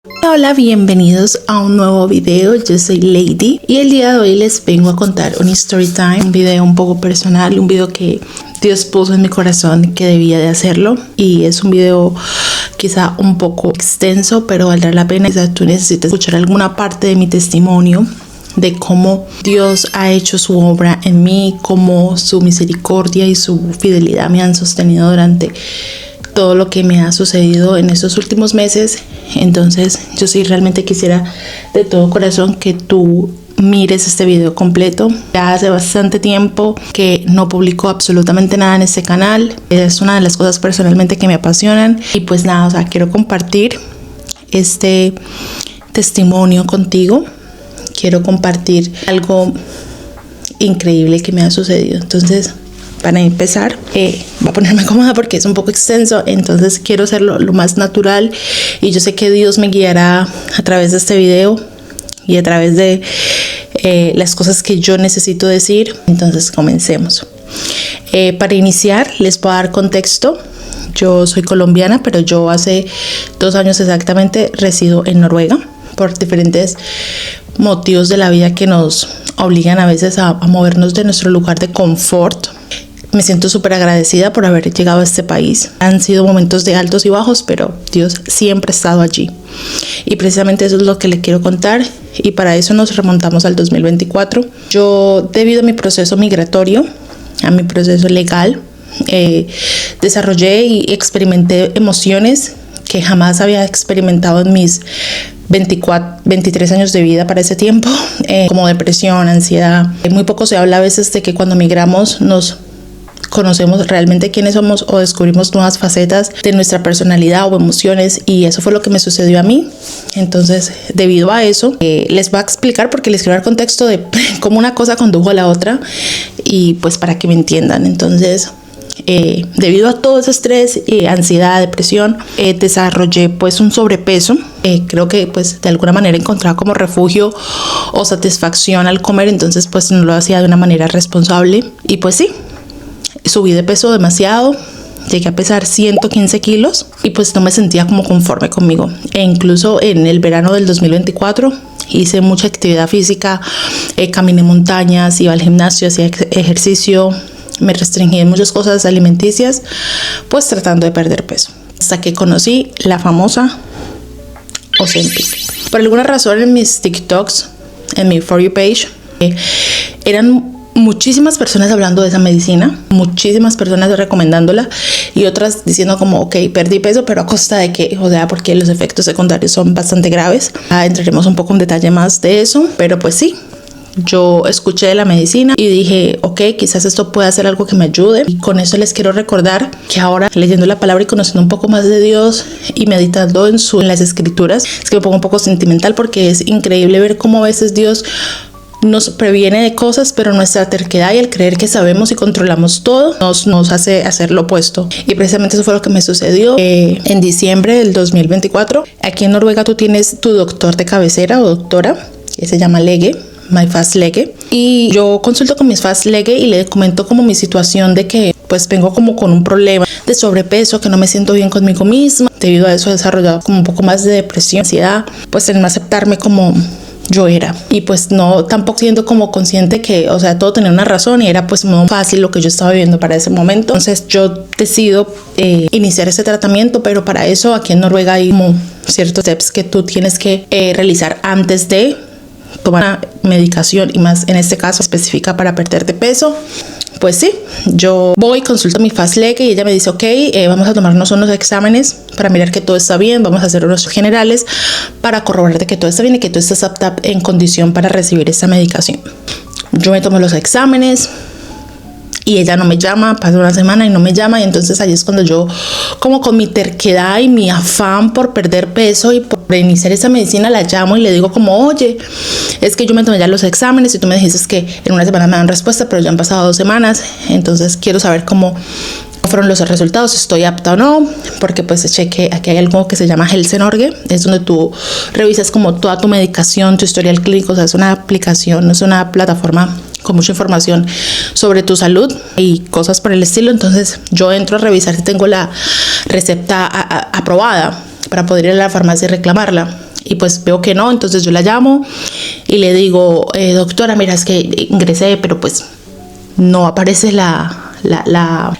Hola, bienvenidos a un nuevo video. Yo soy Lady y el día de hoy les vengo a contar un story time, un video un poco personal, un video que Dios puso en mi corazón que debía de hacerlo, y es un video quizá un poco extenso, pero valdrá la pena. Quizá tú necesitas escuchar alguna parte de mi testimonio, de cómo Dios ha hecho su obra en mí, cómo su misericordia y su fidelidad me han sostenido durante todo lo que me ha sucedido en estos últimos meses. Entonces yo sí realmente quisiera de todo corazón que tú mires este video completo. Ya hace bastante tiempo que no publico absolutamente nada en este canal. Es una de las cosas personalmente que me apasionan, y pues nada, quiero compartir este testimonio contigo. Quiero compartir algo increíble que me ha sucedido. Entonces, para empezar, voy a ponerme cómoda porque es un poco extenso, entonces quiero hacerlo lo más natural, y yo sé que Dios me guiará a través de este video y a través de las cosas que yo necesito decir. Entonces comencemos. Para iniciar les voy a dar contexto. Yo soy colombiana, pero yo hace 2 años exactamente resido en Noruega por diferentes motivos de la vida que nos obligan a veces a movernos de nuestro lugar de confort. Me siento súper agradecida por haber llegado a este país. Han sido momentos de altos y bajos, pero Dios siempre ha estado allí. Y precisamente eso es lo que le quiero contar, y para eso nos remontamos al 2024. Yo, debido a mi proceso migratorio, a mi proceso legal, desarrollé y experimenté emociones que jamás había experimentado en mis 23 años de vida para ese tiempo, como depresión, ansiedad. Muy poco se habla a veces de que cuando migramos nos conocemos realmente quiénes somos o descubrimos nuevas facetas de nuestra personalidad o emociones, y eso fue lo que me sucedió a mí. Entonces, debido a eso, les voy a explicar, porque les quiero dar contexto de cómo una cosa condujo a la otra, y pues para que me entiendan. Entonces, debido a todo ese estrés, ansiedad, depresión, desarrollé pues un sobrepeso. Creo que pues de alguna manera encontraba como refugio o satisfacción al comer, entonces pues no lo hacía de una manera responsable, y pues sí, subí de peso demasiado. Llegué a pesar 115 kilos y pues no me sentía como conforme conmigo. E incluso en el verano del 2024 hice mucha actividad física, caminé montañas, iba al gimnasio, hacía ejercicio, me restringí en muchas cosas alimenticias, pues tratando de perder peso. Hasta que conocí la famosa Ozempic. Por alguna razón en mis TikToks, en mi For You page, eran muchísimas personas hablando de esa medicina, muchísimas personas recomendándola, y otras diciendo como, ok, perdí peso, pero a costa de qué, o sea, porque los efectos secundarios son bastante graves. Entraremos un poco en detalle más de eso, pero pues sí, yo escuché de la medicina y dije, ok, quizás esto pueda ser algo que me ayude. Y con eso les quiero recordar que ahora, leyendo la palabra y conociendo un poco más de Dios y meditando en las escrituras, es que me pongo un poco sentimental, porque es increíble ver cómo a veces Dios nos previene de cosas, pero nuestra terquedad y el creer que sabemos y controlamos todo nos hace hacer lo opuesto. Y precisamente eso fue lo que me sucedió en diciembre del 2024. Aquí en Noruega tú tienes tu doctor de cabecera o doctora, que se llama Lege, My Fast Lege, y yo consulto con mi Fast Lege y le comento como mi situación de que pues vengo como con un problema de sobrepeso, que no me siento bien conmigo misma. Debido a eso he desarrollado como un poco más de depresión, ansiedad, pues en no aceptarme como yo era, y pues no, tampoco siendo como consciente que, o sea, todo tenía una razón, y era pues muy fácil lo que yo estaba viviendo para ese momento. Entonces yo decido iniciar ese tratamiento, pero para eso aquí en Noruega hay como ciertos steps que tú tienes que realizar antes de tomar medicación, y más en este caso específica para perder de peso. Pues sí, yo voy, consulto a mi Fast Lege y ella me dice, ok, vamos a tomarnos unos exámenes para mirar que todo está bien, vamos a hacer unos generales para corroborar de que todo está bien y que tú estás apta en condición para recibir esta medicación. Yo me tomo los exámenes y ella no me llama, pasa una semana y no me llama, y entonces ahí es cuando yo, como con mi terquedad y mi afán por perder peso y por iniciar esa medicina, la llamo y le digo como, oye, es que yo me tomé ya los exámenes y tú me dijiste que en una semana me dan respuesta, pero ya han pasado 2 semanas, entonces quiero saber cómo fueron los resultados, si estoy apta o no, porque pues cheque, aquí hay algo que se llama Helsenorge, es donde tú revisas como toda tu medicación, tu historial clínico, o sea, es una aplicación, no es una plataforma con mucha información sobre tu salud y cosas por el estilo. Entonces yo entro a revisar si tengo la receta aprobada. para poder ir a la farmacia y reclamarla. Y pues veo que no, entonces yo la llamo y le digo, doctora, mira, es que ingresé, pero pues no aparece la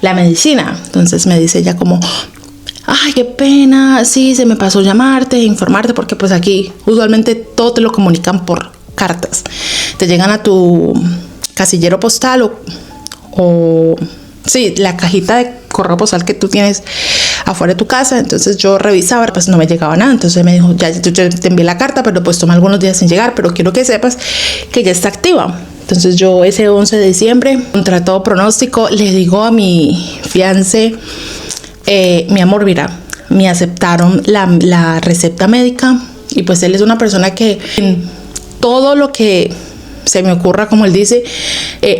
medicina. Entonces me dice ella como, ay, qué pena, sí, se me pasó llamarte, informarte, porque pues aquí usualmente todo te lo comunican por cartas. Te llegan a tu casillero postal o sí, la cajita de correo postal que tú tienes afuera de tu casa. Entonces yo revisaba, pues no me llegaba nada. Entonces me dijo, ya yo te envié la carta, pero pues toma algunos días sin llegar, pero quiero que sepas que ya está activa. Entonces yo ese 11 de diciembre, contra todo pronóstico, le digo a mi fiancé, mi amor, mira, me aceptaron la receta médica y pues él es una persona que en todo lo que se me ocurra, como él dice,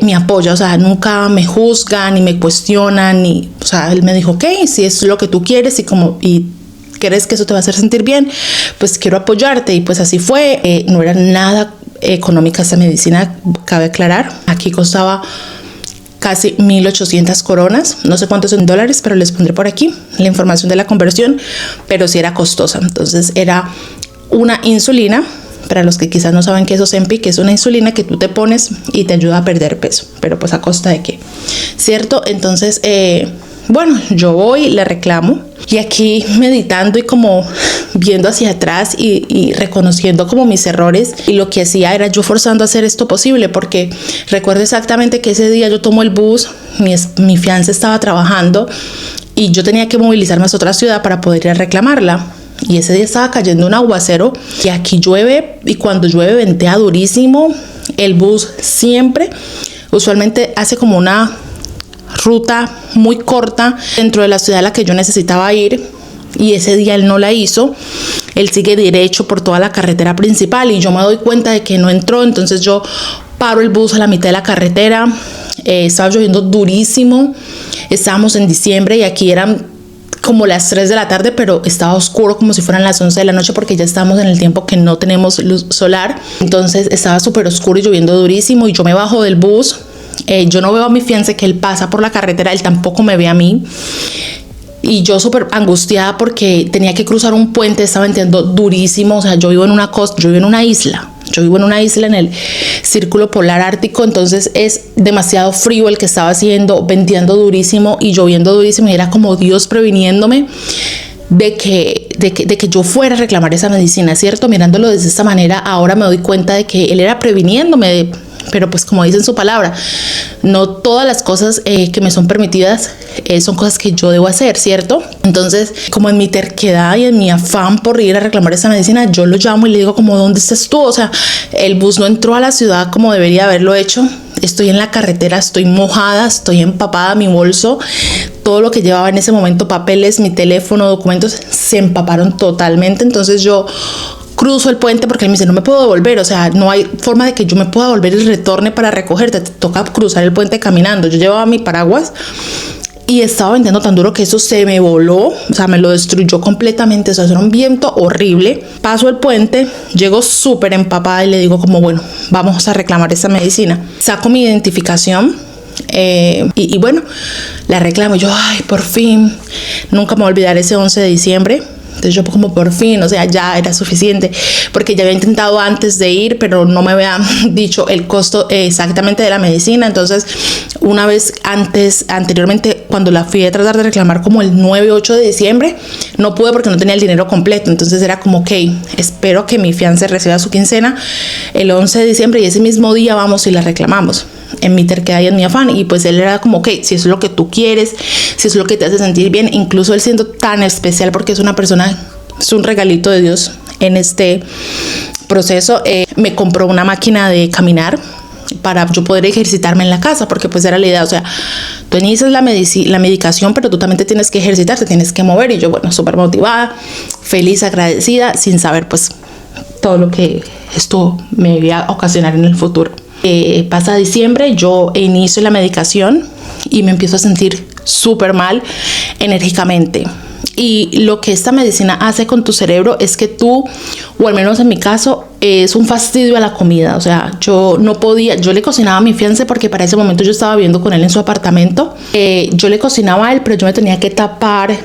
me apoya, o sea, nunca me juzga ni me cuestiona, o sea, él me dijo, ok, si es lo que tú quieres y crees que eso te va a hacer sentir bien, pues quiero apoyarte. Y pues así fue. No era nada económica esta medicina, cabe aclarar. Aquí costaba casi 1,800 coronas, no sé cuántos en dólares, pero les pondré por aquí la información de la conversión, pero sí era costosa. Entonces era una insulina. Para los que quizás no saben qué es Ozempic, es una insulina que tú te pones y te ayuda a perder peso, pero pues a costa de qué, ¿cierto? Entonces, bueno, yo voy, le reclamo y aquí meditando y como viendo hacia atrás y reconociendo como mis errores, y lo que hacía era yo forzando a hacer esto posible, porque recuerdo exactamente que ese día yo tomo el bus, mi fiancé estaba trabajando y yo tenía que movilizarme a otra ciudad para poder ir a reclamarla. Y ese día estaba cayendo un aguacero y aquí llueve, y cuando llueve ventea durísimo. El bus siempre, usualmente hace como una ruta muy corta dentro de la ciudad a la que yo necesitaba ir, y ese día él no la hizo. Él sigue derecho por toda la carretera principal y yo me doy cuenta de que no entró. Entonces yo paro el bus a la mitad de la carretera. Estaba lloviendo durísimo, estábamos en diciembre y aquí eran como las 3 de la tarde, pero estaba oscuro como si fueran las 11 de la noche, porque ya estamos en el tiempo que no tenemos luz solar. Entonces estaba súper oscuro y lloviendo durísimo, y yo me bajo del bus. Yo no veo a mi fiancé, que él pasa por la carretera, él tampoco me ve a mí. Y yo súper angustiada porque tenía que cruzar un puente, estaba venteando durísimo. O sea, yo vivo en una costa, yo vivo en una isla. Yo vivo en una isla en el círculo polar ártico, entonces es demasiado frío el que estaba haciendo, venteando durísimo y lloviendo durísimo, y era como Dios previniéndome de que yo fuera a reclamar esa medicina, ¿cierto? Mirándolo desde esta manera, ahora me doy cuenta de que Él era previniéndome, pero pues como dice en su palabra, no todas las cosas que me son permitidas son cosas que yo debo hacer, ¿cierto? Entonces, como en mi terquedad y en mi afán por ir a reclamar esa medicina, yo lo llamo y le digo como, ¿dónde estás tú? O sea, el bus no entró a la ciudad como debería haberlo hecho. Estoy en la carretera, estoy mojada, estoy empapada, mi bolso, todo lo que llevaba en ese momento, papeles, mi teléfono, documentos, se empaparon totalmente. Entonces yo cruzo el puente porque él me dice, no me puedo devolver, o sea, no hay forma de que yo me pueda volver y retorne para recogerte, te toca cruzar el puente caminando. Yo llevaba mi paraguas y estaba venteando tan duro que eso se me voló, o sea, me lo destruyó completamente. Eso era un viento horrible. Paso el puente, llego súper empapada y le digo como, bueno, vamos a reclamar esa medicina. Saco mi identificación y bueno, la reclamo. Yo, ay, por fin, nunca me voy a olvidar ese 11 de diciembre. Entonces yo como por fin, o sea, ya era suficiente, porque ya había intentado antes de ir, pero no me había dicho el costo exactamente de la medicina. Entonces una vez anteriormente, cuando la fui a tratar de reclamar como el 9-8 de diciembre, no pude porque no tenía el dinero completo. Entonces era como, ok, espero que mi fiancé reciba su quincena el 11 de diciembre y ese mismo día vamos y la reclamamos. En mi terquedad y en mi afán, y pues él era como, ok, si eso es lo que tú quieres, si es lo que te hace sentir bien, incluso él siendo tan especial porque es una persona, es un regalito de Dios en este proceso, me compró una máquina de caminar para yo poder ejercitarme en la casa, porque pues era la idea, o sea, tú inicias la medicación, pero tú también te tienes que ejercitar, te tienes que mover. Y yo, bueno, súper motivada, feliz, agradecida, sin saber pues todo lo que esto me iba a ocasionar en el futuro. Pasa diciembre, yo inicio la medicación y me empiezo a sentir súper mal enérgicamente. Y lo que esta medicina hace con tu cerebro es que tú, o al menos en mi caso, es un fastidio a la comida. O sea, yo no podía, yo le cocinaba a mi fiancé porque para ese momento yo estaba viviendo con él en su apartamento. Yo le cocinaba a él, pero yo me tenía que tapar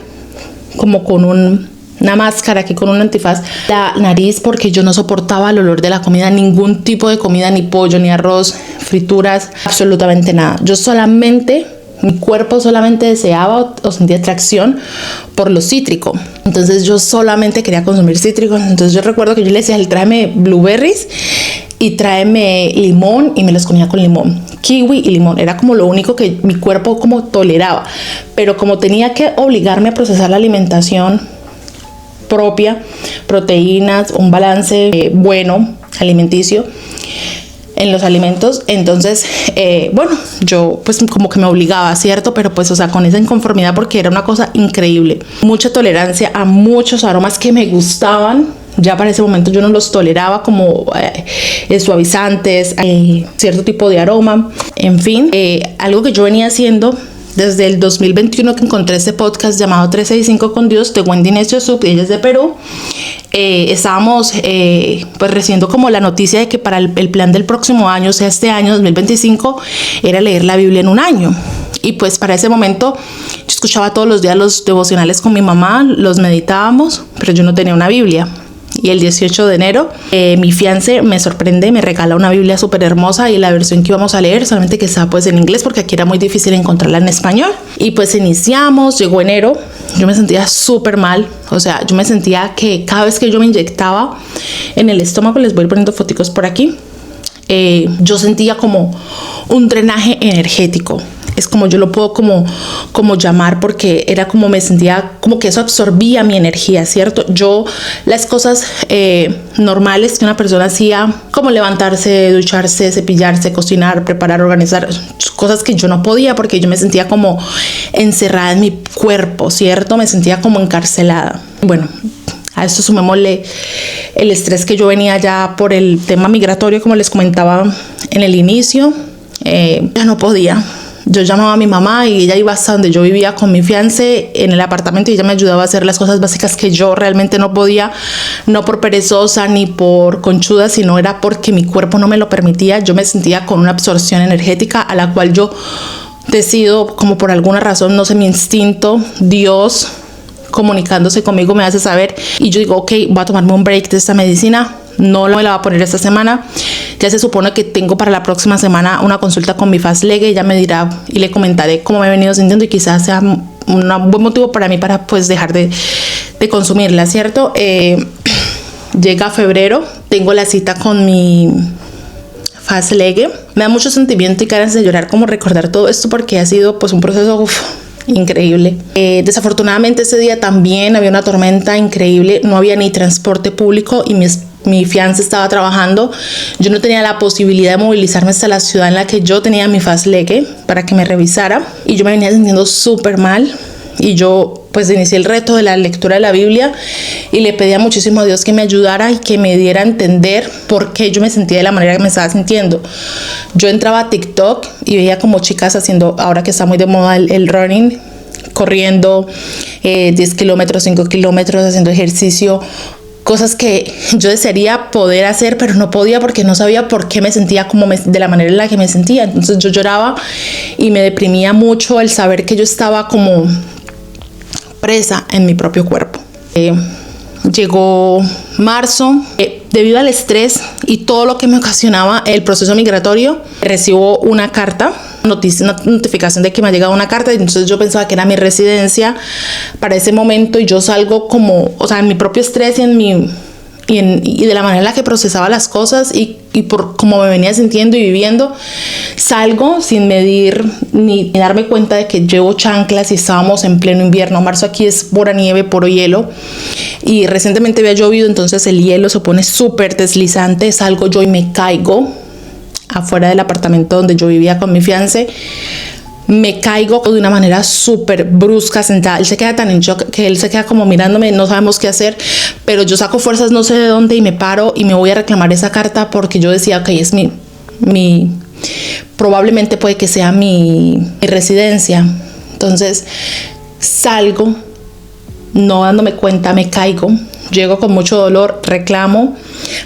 como con una máscara aquí con un antifaz, la nariz, porque yo no soportaba el olor de la comida, ningún tipo de comida, ni pollo, ni arroz, frituras, absolutamente nada. Yo solamente, mi cuerpo solamente deseaba o sentía atracción por lo cítrico. Entonces yo solamente quería consumir cítricos. Entonces yo recuerdo que yo le decía, tráeme blueberries y tráeme limón, y me los comía con limón, kiwi y limón. Era como lo único que mi cuerpo como toleraba. Pero como tenía que obligarme a procesar la alimentación propia, proteínas, un balance bueno alimenticio en los alimentos, entonces bueno, yo pues como que me obligaba, ¿cierto? Pero pues, o sea, con esa inconformidad, porque era una cosa increíble, mucha tolerancia a muchos aromas que me gustaban. Ya para ese momento yo no los toleraba, como suavizantes, cierto tipo de aroma, en fin, algo que yo venía haciendo desde el 2021, que encontré este podcast llamado 365 con Dios de Wendy Necio Sub, ella es de Perú. Estábamos pues recibiendo como la noticia de que para el plan del próximo año, o sea, este año 2025, era leer la Biblia en un año. Y pues para ese momento yo escuchaba todos los días los devocionales con mi mamá, los meditábamos, pero yo no tenía una Biblia. Y el 18 de enero mi fiancé me sorprende, me regala una Biblia súper hermosa, y la versión que íbamos a leer solamente que estaba pues en inglés, porque aquí era muy difícil encontrarla en español. Y pues iniciamos, llegó enero, yo me sentía súper mal, o sea, yo me sentía que cada vez que yo me inyectaba en el estómago, les voy a ir poniendo foticos por aquí, yo sentía como un drenaje energético. Es como yo lo puedo como llamar, porque era como me sentía como que eso absorbía mi energía, ¿cierto? Yo las cosas normales que una persona hacía, como levantarse, ducharse, cepillarse, cocinar, preparar, organizar, cosas que yo no podía, porque yo me sentía como encerrada en mi cuerpo, ¿cierto? Me sentía como encarcelada. Bueno, a esto sumémosle el estrés que yo venía ya por el tema migratorio, como les comentaba en el inicio. Ya no podía. Yo llamaba a mi mamá y ella iba hasta donde yo vivía con mi fiancé en el apartamento, y ella me ayudaba a hacer las cosas básicas que yo realmente no podía, no por perezosa ni por conchuda, sino era porque mi cuerpo no me lo permitía. Yo me sentía con una absorción energética a la cual yo decido, como por alguna razón, no sé, mi instinto, Dios comunicándose conmigo me hace saber, y yo digo, ok, voy a tomarme un break de esta medicina, no me la voy a poner esta semana. Ya se supone que tengo para la próxima semana una consulta con mi Fastlege, ella me dirá y le comentaré cómo me he venido sintiendo, y quizás sea un buen motivo para mí para pues dejar de consumirla, ¿cierto? Llega febrero, tengo la cita con mi Fastlege, me da mucho sentimiento y ganas de llorar como recordar todo esto, porque ha sido pues un proceso increíble. Desafortunadamente ese día también había una tormenta increíble, no había ni transporte público, y mi fiancé estaba trabajando. Yo no tenía la posibilidad de movilizarme hasta la ciudad en la que yo tenía mi Fastlege para que me revisara, y yo me venía sintiendo súper mal. Y yo pues inicié el reto de la lectura de la Biblia, y le pedía muchísimo a Dios que me ayudara y que me diera a entender por qué yo me sentía de la manera que me estaba sintiendo. Yo entraba a TikTok y veía como chicas haciendo, ahora que está muy de moda el running, corriendo 10 kilómetros, 5 kilómetros, haciendo ejercicio, cosas que yo desearía poder hacer, pero no podía, porque no sabía por qué me sentía de la manera en la que me sentía. Entonces yo lloraba y me deprimía mucho el saber que yo estaba como presa en mi propio cuerpo. Llegó marzo, debido al estrés y todo lo que me ocasionaba el proceso migratorio, recibo una carta, una notificación de que me ha llegado una carta, y entonces yo pensaba que era mi residencia para ese momento, y yo salgo como, o sea, en mi propio estrés y de la manera en la que procesaba las cosas y por cómo me venía sintiendo y viviendo, salgo sin medir ni darme cuenta de que llevo chanclas, y estábamos en pleno invierno. Marzo aquí es pura nieve, puro hielo, y recientemente había llovido, entonces el hielo se pone súper deslizante. Salgo yo y me caigo afuera del apartamento donde yo vivía con mi fiancé. Me caigo de una manera súper brusca, sentada. Él se queda tan en shock que él se queda como mirándome, no sabemos qué hacer, pero yo saco fuerzas no sé de dónde y me paro y me voy a reclamar esa carta, porque yo decía, ok, es probablemente puede que sea mi residencia. Entonces salgo no dándome cuenta me caigo. Llego con mucho dolor, reclamo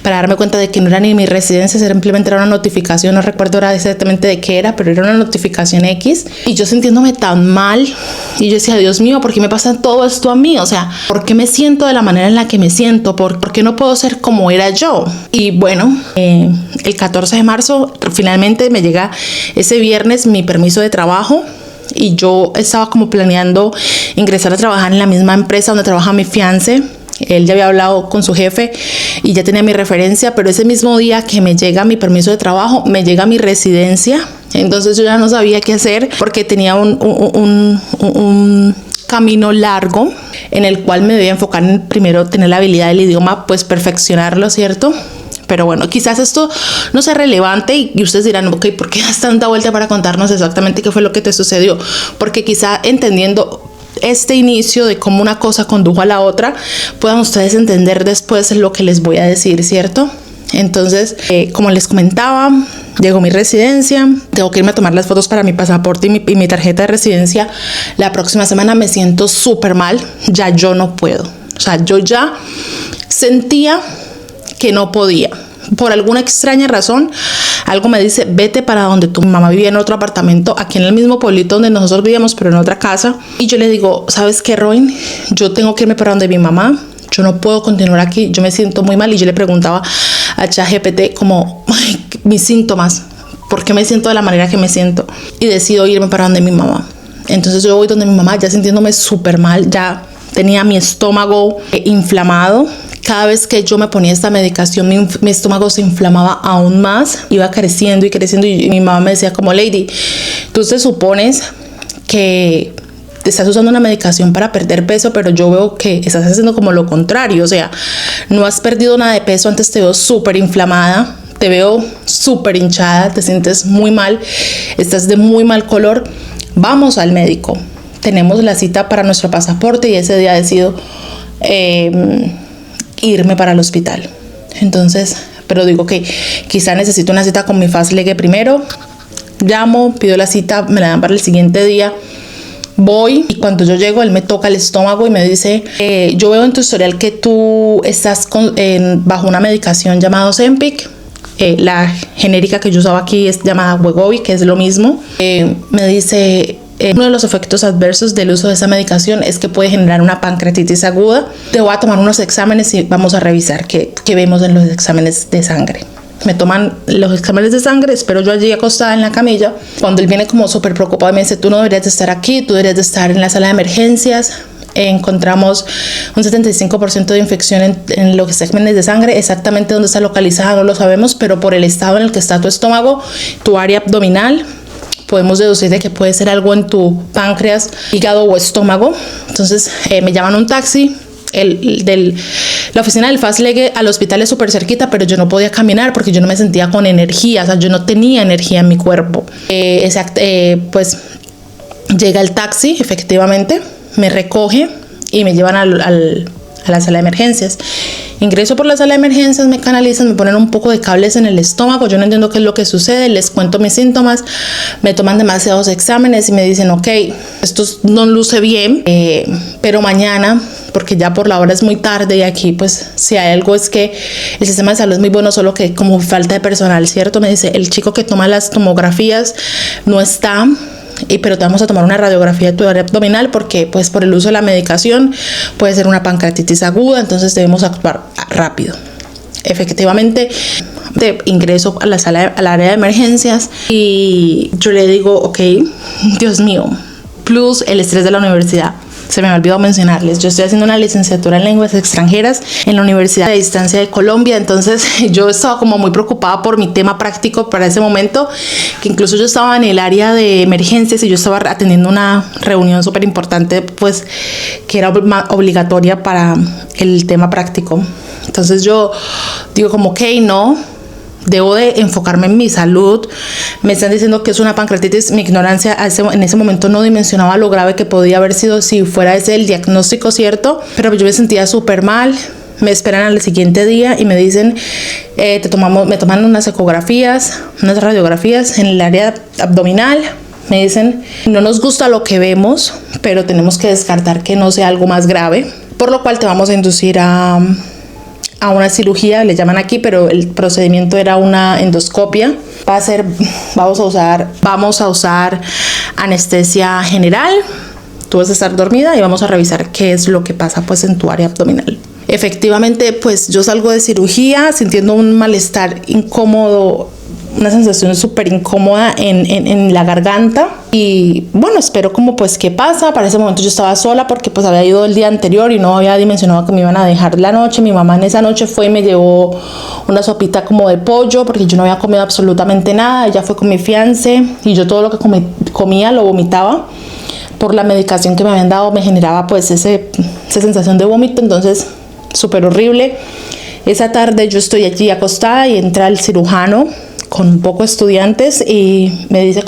para darme cuenta de que no era ni mi residencia, simplemente era una notificación, no recuerdo ahora exactamente de qué era, pero era una notificación X. Y yo sintiéndome tan mal, y yo decía, Dios mío, ¿por qué me pasa todo esto a mí? O sea, ¿por qué me siento de la manera en la que me siento? ¿Por qué no puedo ser como era yo? Y bueno, el 14 de marzo finalmente me llega ese viernes mi permiso de trabajo. Y yo estaba como planeando ingresar a trabajar en la misma empresa donde trabaja mi fiancé. Él ya había hablado con su jefe y ya tenía mi referencia, pero ese mismo día que me llega mi permiso de trabajo, me llega mi residencia. Entonces yo ya no sabía qué hacer porque tenía un camino largo en el cual me debía enfocar en primero tener la habilidad del idioma, pues perfeccionarlo, ¿cierto? Pero bueno, quizás esto no sea relevante y ustedes dirán, ok, ¿por qué das tanta vuelta para contarnos exactamente qué fue lo que te sucedió? Porque quizá entendiendo este inicio de cómo una cosa condujo a la otra, puedan ustedes entender después lo que les voy a decir, ¿cierto? Entonces, como les comentaba, llegó mi residencia, tengo que irme a tomar las fotos para mi pasaporte y mi tarjeta de residencia. La próxima semana me siento súper mal, ya yo no puedo. O sea, yo ya sentía que no podía. Por alguna extraña razón, algo me dice, vete para donde tu mamá vivía en otro apartamento, aquí en el mismo pueblito donde nosotros vivíamos, pero en otra casa. Y yo le digo, ¿sabes qué, Robin? Yo tengo que irme para donde mi mamá. Yo no puedo continuar aquí, yo me siento muy mal. Y yo le preguntaba a ChatGPT como mis síntomas, ¿por qué me siento de la manera que me siento? Y decido irme para donde mi mamá. Entonces yo voy donde mi mamá ya sintiéndome súper mal, ya tenía mi estómago inflamado. Cada vez que yo me ponía esta medicación, mi estómago se inflamaba aún más, iba creciendo y creciendo. Y mi mamá me decía como, Lady, tú te supones que estás usando una medicación para perder peso, pero yo veo que estás haciendo como lo contrario. O sea, no has perdido nada de peso, antes te veo súper inflamada, te veo súper hinchada, te sientes muy mal, estás de muy mal color. Vamos al médico. Tenemos la cita para nuestro pasaporte y ese día decido irme para el hospital. Entonces, pero digo que quizá necesito una cita con mi FastLeg primero. Llamo, pido la cita, me la dan para el siguiente día. Voy y cuando yo llego, él me toca el estómago y me dice, yo veo en tu historial que tú estás bajo una medicación llamada Ozempic. La genérica que yo usaba aquí es llamada Wegovy, que es lo mismo. Me dice, uno de los efectos adversos del uso de esa medicación es que puede generar una pancreatitis aguda. Te voy a tomar unos exámenes y vamos a revisar qué vemos en los exámenes de sangre. Me toman los exámenes de sangre, espero yo allí acostada en la camilla. Cuando él viene como súper preocupado y me dice, tú no deberías de estar aquí, tú deberías de estar en la sala de emergencias. Encontramos un 75% de infección en los exámenes de sangre. Exactamente dónde está localizada no lo sabemos, pero por el estado en el que está tu estómago, tu área abdominal, podemos deducir de que puede ser algo en tu páncreas, hígado o estómago. Entonces me llaman un taxi. La oficina del FastLeg al hospital es súper cerquita, pero yo no podía caminar porque yo no me sentía con energía, o sea, yo no tenía energía en mi cuerpo. Pues llega el taxi, efectivamente, me recoge y me llevan a la sala de emergencias. Ingreso por la sala de emergencias, me canalizan, me ponen un poco de cables en el estómago, yo no entiendo qué es lo que sucede, les cuento mis síntomas, me toman demasiados exámenes y me dicen, ok, esto no luce bien, pero mañana, porque ya por la hora es muy tarde y aquí pues si hay algo es que el sistema de salud es muy bueno, solo que como falta de personal, ¿cierto? Me dice, el chico que toma las tomografías no está, pero te vamos a tomar una radiografía de tu área abdominal porque pues por el uso de la medicación puede ser una pancreatitis aguda, entonces debemos actuar rápido. Efectivamente ingreso a al área de emergencias y yo le digo, ok, Dios mío, plus el estrés de la universidad. Se me olvidó mencionarles, yo estoy haciendo una licenciatura en lenguas extranjeras en la Universidad de Distancia de Colombia, entonces yo estaba como muy preocupada por mi tema práctico para ese momento, que incluso yo estaba en el área de emergencias y yo estaba atendiendo una reunión súper importante, pues que era obligatoria para el tema práctico. Entonces yo digo como, ok, no, debo de enfocarme en mi salud. Me están diciendo que es una pancreatitis. Mi ignorancia en ese momento no dimensionaba lo grave que podía haber sido si fuera ese el diagnóstico, ¿cierto? Pero yo me sentía súper mal. Me esperan al siguiente día y me dicen, me toman unas ecografías, unas radiografías en el área abdominal. Me dicen, no nos gusta lo que vemos, pero tenemos que descartar que no sea algo más grave, por lo cual te vamos a inducir a una cirugía, le llaman aquí, pero el procedimiento era una endoscopia. Vamos a usar anestesia general. Tú vas a estar dormida y vamos a revisar qué es lo que pasa pues en tu área abdominal. Efectivamente, pues yo salgo de cirugía sintiendo un malestar incómodo, una sensación súper incómoda en la garganta. Y bueno, espero como pues qué pasa. Para ese momento yo estaba sola porque pues había ido el día anterior y no había dimensionado que me iban a dejar la noche. Mi mamá en esa noche fue y me llevó una sopita como de pollo porque yo no había comido absolutamente nada. Ella fue con mi fiancé y yo todo lo que comía lo vomitaba. Por la medicación que me habían dado me generaba pues esa sensación de vómito, entonces súper horrible. Esa tarde yo estoy allí acostada y entra el cirujano con un poco de estudiantes y me dice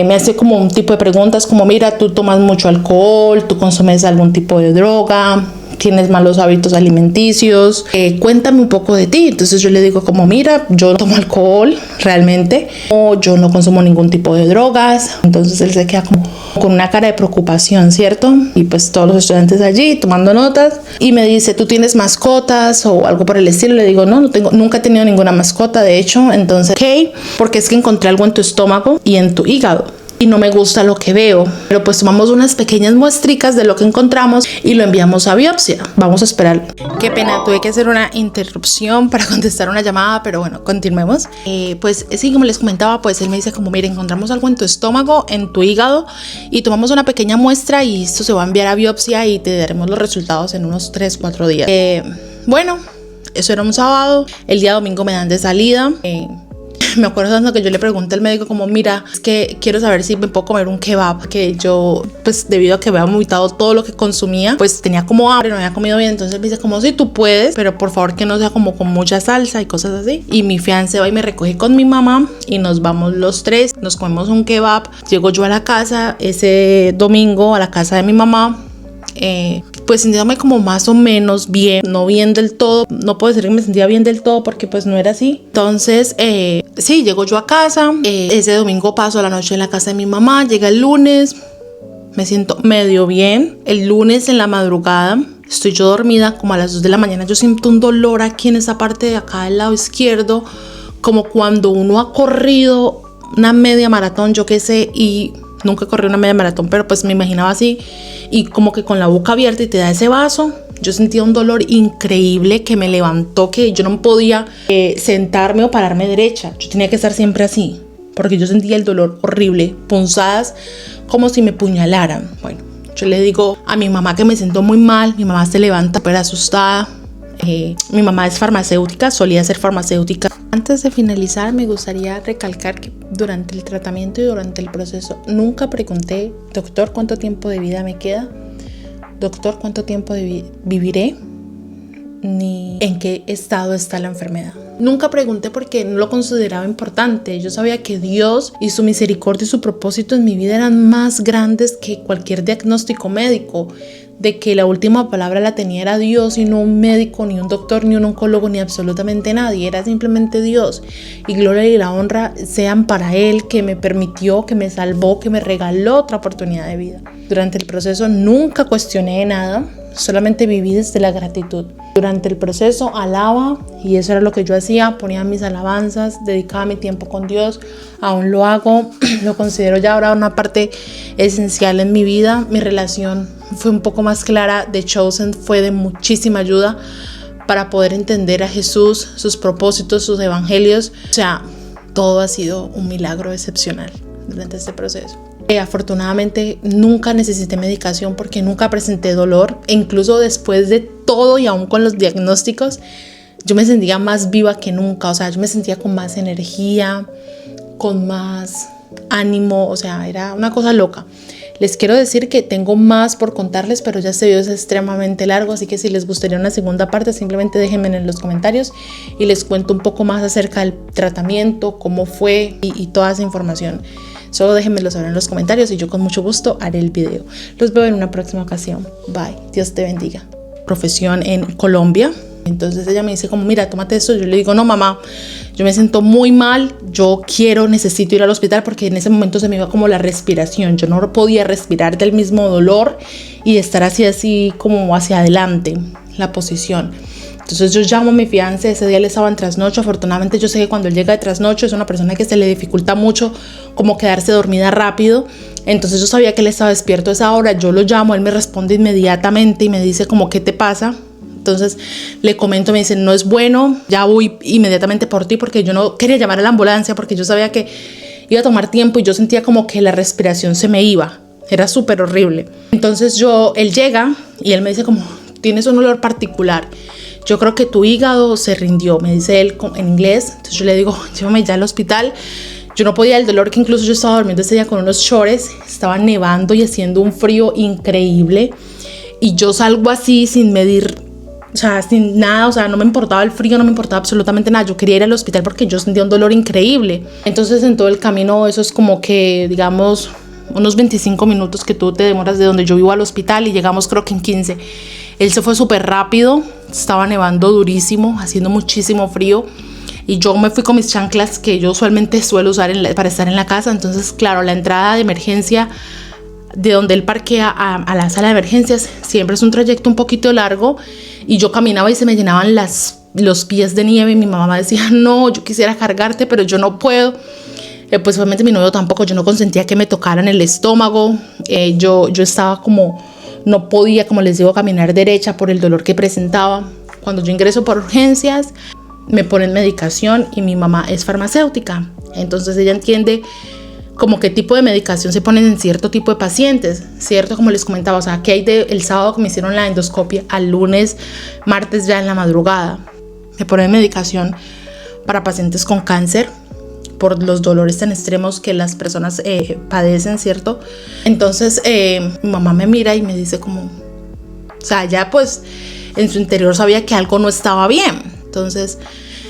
me hace como un tipo de preguntas como, mira, tú tomas mucho alcohol, tú consumes algún tipo de droga, tienes malos hábitos alimenticios, cuéntame un poco de ti. Entonces yo le digo como, mira, yo no tomo alcohol realmente, o yo no consumo ningún tipo de drogas. Entonces él se queda como con una cara de preocupación, ¿cierto? Y pues todos los estudiantes allí tomando notas y me dice, ¿tú tienes mascotas o algo por el estilo? Le digo, no tengo, nunca he tenido ninguna mascota, de hecho. Entonces, ok, porque es que encontré algo en tu estómago y en tu hígado y no me gusta lo que veo, pero pues tomamos unas pequeñas muestricas de lo que encontramos y lo enviamos a biopsia. Vamos a esperar. Qué pena, tuve que hacer una interrupción para contestar una llamada, pero bueno, continuemos. Pues sí, como les comentaba, pues él me dice como, mire, encontramos algo en tu estómago, en tu hígado y tomamos una pequeña muestra y esto se va a enviar a biopsia y te daremos los resultados en unos 3-4 días. Bueno, eso era un sábado. El día domingo me dan de salida. Me acuerdo tanto que yo le pregunté al médico como, mira, es que quiero saber si me puedo comer un kebab, que yo, pues debido a que había vomitado todo lo que consumía, pues tenía como hambre, no había comido bien. Entonces me dice como, sí, tú puedes, pero por favor que no sea como con mucha salsa y cosas así. Y mi fiancé va y me recoge con mi mamá y nos vamos los tres, nos comemos un kebab. Llego yo a la casa ese domingo, a la casa de mi mamá, pues sintiéndome como más o menos bien, no bien del todo, no puedo decir que me sentía bien del todo porque pues no era así. Entonces sí, llego yo a casa, ese domingo paso la noche en la casa de mi mamá, llega el lunes, me siento medio bien. El lunes en la madrugada estoy yo dormida como a las 2 de la mañana, yo siento un dolor aquí en esa parte de acá del lado izquierdo, como cuando uno ha corrido una media maratón, yo qué sé, y nunca corrí una media maratón, pero pues me imaginaba así, y como que con la boca abierta y te da ese vaso. Yo sentía un dolor increíble que me levantó, que yo no podía sentarme o pararme derecha. Yo tenía que estar siempre así, porque yo sentía el dolor horrible, punzadas como si me puñalaran. Bueno, yo le digo a mi mamá que me siento muy mal. Mi mamá se levanta pero asustada. Mi mamá es farmacéutica, solía ser farmacéutica. Antes de finalizar, me gustaría recalcar que durante el tratamiento y durante el proceso nunca pregunté, doctor, ¿cuánto tiempo de vida me queda? Doctor, ¿cuánto tiempo viviré? Ni en qué estado está la enfermedad. Nunca pregunté porque no lo consideraba importante. Yo sabía que Dios y su misericordia y su propósito en mi vida eran más grandes que cualquier diagnóstico médico, de que la última palabra la tenía Dios y no un médico, ni un doctor, ni un oncólogo, ni absolutamente nadie. Era simplemente Dios, y gloria y la honra sean para Él, que me permitió, que me salvó, que me regaló otra oportunidad de vida. Durante el proceso nunca cuestioné nada, solamente viví desde la gratitud. Durante el proceso alaba, y eso era lo que yo hacía, ponía mis alabanzas, dedicaba mi tiempo con Dios. Aún lo hago, lo considero ya ahora una parte esencial en mi vida. Mi relación fue un poco más clara. The Chosen fue de muchísima ayuda para poder entender a Jesús, sus propósitos, sus evangelios. O sea, todo ha sido un milagro excepcional durante este proceso. Afortunadamente nunca necesité medicación porque nunca presenté dolor, e incluso después de todo y aún con los diagnósticos, yo me sentía más viva que nunca. O sea, yo me sentía con más energía, con más ánimo, o sea, era una cosa loca. Les quiero decir que tengo más por contarles, pero ya este video es extremadamente largo, así que si les gustaría una segunda parte, simplemente déjenme en los comentarios y les cuento un poco más acerca del tratamiento, cómo fue y toda esa información. Solo déjenmelo saber en los comentarios y yo con mucho gusto haré el video. Los veo en una próxima ocasión. Bye. Dios te bendiga. Profesión en Colombia. Entonces ella me dice como, mira, tómate esto. Yo le digo, no mamá, yo me siento muy mal, necesito ir al hospital, porque en ese momento se me iba como la respiración. Yo no podía respirar del mismo dolor y estar así como hacia adelante la posición. Entonces yo llamo a mi fiancé, ese día él estaba en trasnocho. Afortunadamente yo sé que cuando él llega de trasnocho es una persona que se le dificulta mucho como quedarse dormida rápido. Entonces yo sabía que él estaba despierto a esa hora. Yo lo llamo, él me responde inmediatamente y me dice como, ¿qué te pasa? Entonces le comento, me dice, no es bueno, ya voy inmediatamente por ti, porque yo no quería llamar a la ambulancia porque yo sabía que iba a tomar tiempo y yo sentía como que la respiración se me iba. Era súper horrible. Entonces él llega y él me dice como, tienes un olor particular. Yo creo que tu hígado se rindió, me dice él en inglés. Entonces yo le digo, llévame ya al hospital. Yo no podía, el dolor, que incluso yo estaba durmiendo ese día con unos shorts, estaba nevando y haciendo un frío increíble. Y yo salgo así sin medir, o sea, sin nada, o sea, no me importaba el frío, no me importaba absolutamente nada. Yo quería ir al hospital porque yo sentía un dolor increíble. Entonces en todo el camino, eso es como que, digamos, unos 25 minutos que tú te demoras de donde yo vivo al hospital, y llegamos creo que en 15. Él se fue súper rápido, estaba nevando durísimo, haciendo muchísimo frío, y yo me fui con mis chanclas que yo usualmente suelo usar para estar en la casa. Entonces, claro, la entrada de emergencia de donde él parquea a la sala de emergencias siempre es un trayecto un poquito largo, y yo caminaba y se me llenaban los pies de nieve, y mi mamá decía, no, yo quisiera cargarte, pero yo no puedo. Pues obviamente mi novio tampoco, yo no consentía que me tocaran el estómago. Yo estaba como, no podía, como les digo, caminar derecha por el dolor que presentaba. Cuando yo ingreso por urgencias, me ponen medicación, y mi mamá es farmacéutica, entonces ella entiende como qué tipo de medicación se ponen en cierto tipo de pacientes, ¿cierto? Como les comentaba, o sea, que hay el sábado que me hicieron la endoscopia, al lunes, martes ya en la madrugada, me ponen medicación para pacientes con cáncer, por los dolores tan extremos que las personas padecen, ¿cierto? Entonces mi mamá me mira y me dice como, o sea, ya pues en su interior sabía que algo no estaba bien. Entonces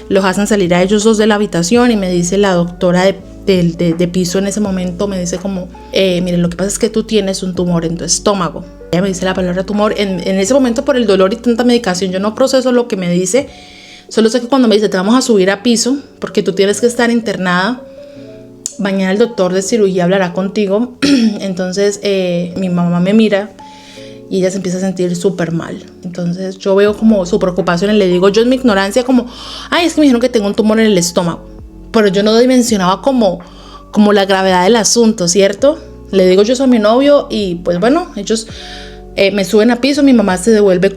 los hacen salir a ellos dos de la habitación, y me dice la doctora de piso en ese momento, me dice como, mire, lo que pasa es que tú tienes un tumor en tu estómago. Ella me dice la palabra tumor. En ese momento, por el dolor y tanta medicación, yo no proceso lo que me dice. Solo sé que cuando me dice, te vamos a subir a piso porque tú tienes que estar internada, mañana el doctor de cirugía hablará contigo. Entonces mi mamá me mira y ella se empieza a sentir súper mal. Entonces yo veo como su preocupación, y le digo yo en mi ignorancia como, ay, es que me dijeron que tengo un tumor en el estómago. Pero yo no dimensionaba como la gravedad del asunto, ¿cierto? Le digo yo eso a mi novio, y pues bueno, ellos me suben a piso. Mi mamá se devuelve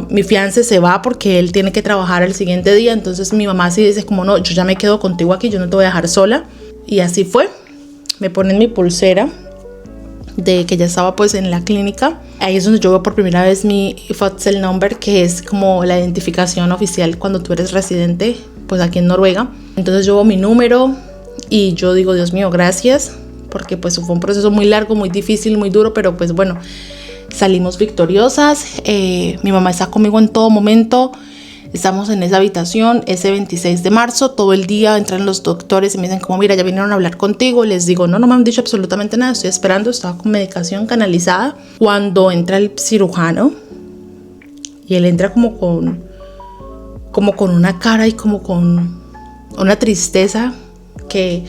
mi fiancé se va porque él tiene que trabajar el siguiente día. Entonces mi mamá sí dice como, no, yo ya me quedo contigo aquí, yo no te voy a dejar sola. Y así fue. Me ponen mi pulsera de que ya estaba pues en la clínica. Ahí es donde yo veo por primera vez mi Fødsel number, que es como la identificación oficial cuando tú eres residente pues aquí en Noruega. Entonces yo veo mi número y yo digo, Dios mío, gracias, porque pues fue un proceso muy largo, muy difícil, muy duro, pero pues bueno, salimos victoriosas. Mi mamá está conmigo en todo momento. Estamos en esa habitación ese 26 de marzo, todo el día entran los doctores y me dicen como, mira, ya vinieron a hablar contigo. Les digo, no me han dicho absolutamente nada, estoy esperando, estaba con medicación canalizada. Cuando entra el cirujano, y él entra como con una cara y como con una tristeza que,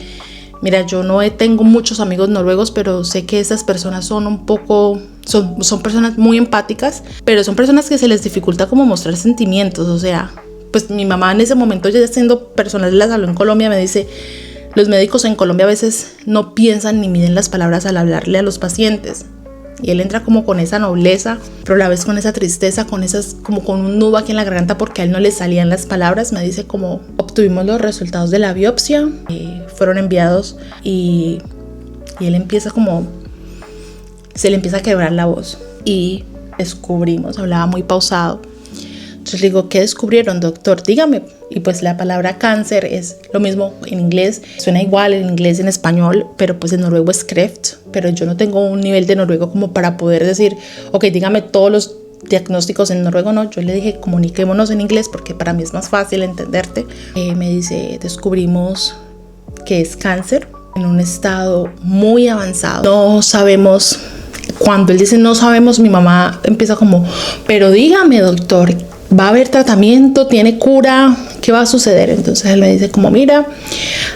mira, yo no tengo muchos amigos noruegos, pero sé que esas personas son un poco, son personas muy empáticas, pero son personas que se les dificulta como mostrar sentimientos. O sea, pues mi mamá en ese momento, ya siendo personal de la salud en Colombia, me dice, los médicos en Colombia a veces no piensan ni miden las palabras al hablarle a los pacientes. Y él entra como con esa nobleza, pero a la vez con esa tristeza, como con un nudo aquí en la garganta porque a él no le salían las palabras. Me dice como, obtuvimos los resultados de la biopsia, fueron enviados, y él empieza como, se le empieza a quebrar la voz, y descubrimos, hablaba muy pausado. Entonces le digo, ¿qué descubrieron, doctor? Dígame. Y pues la palabra cáncer es lo mismo en inglés, suena igual en inglés y en español, pero pues en noruego es kreft. Pero yo no tengo un nivel de noruego como para poder decir, ok, dígame todos los diagnósticos en noruego. No, yo le dije, comuniquémonos en inglés porque para mí es más fácil entenderte. Me dice, descubrimos que es cáncer en un estado muy avanzado. No sabemos. Cuando él dice no sabemos, mi mamá empieza como, pero dígame, doctor, ¿Va a haber tratamiento? ¿Tiene cura? ¿Qué va a suceder? Entonces él me dice como, mira,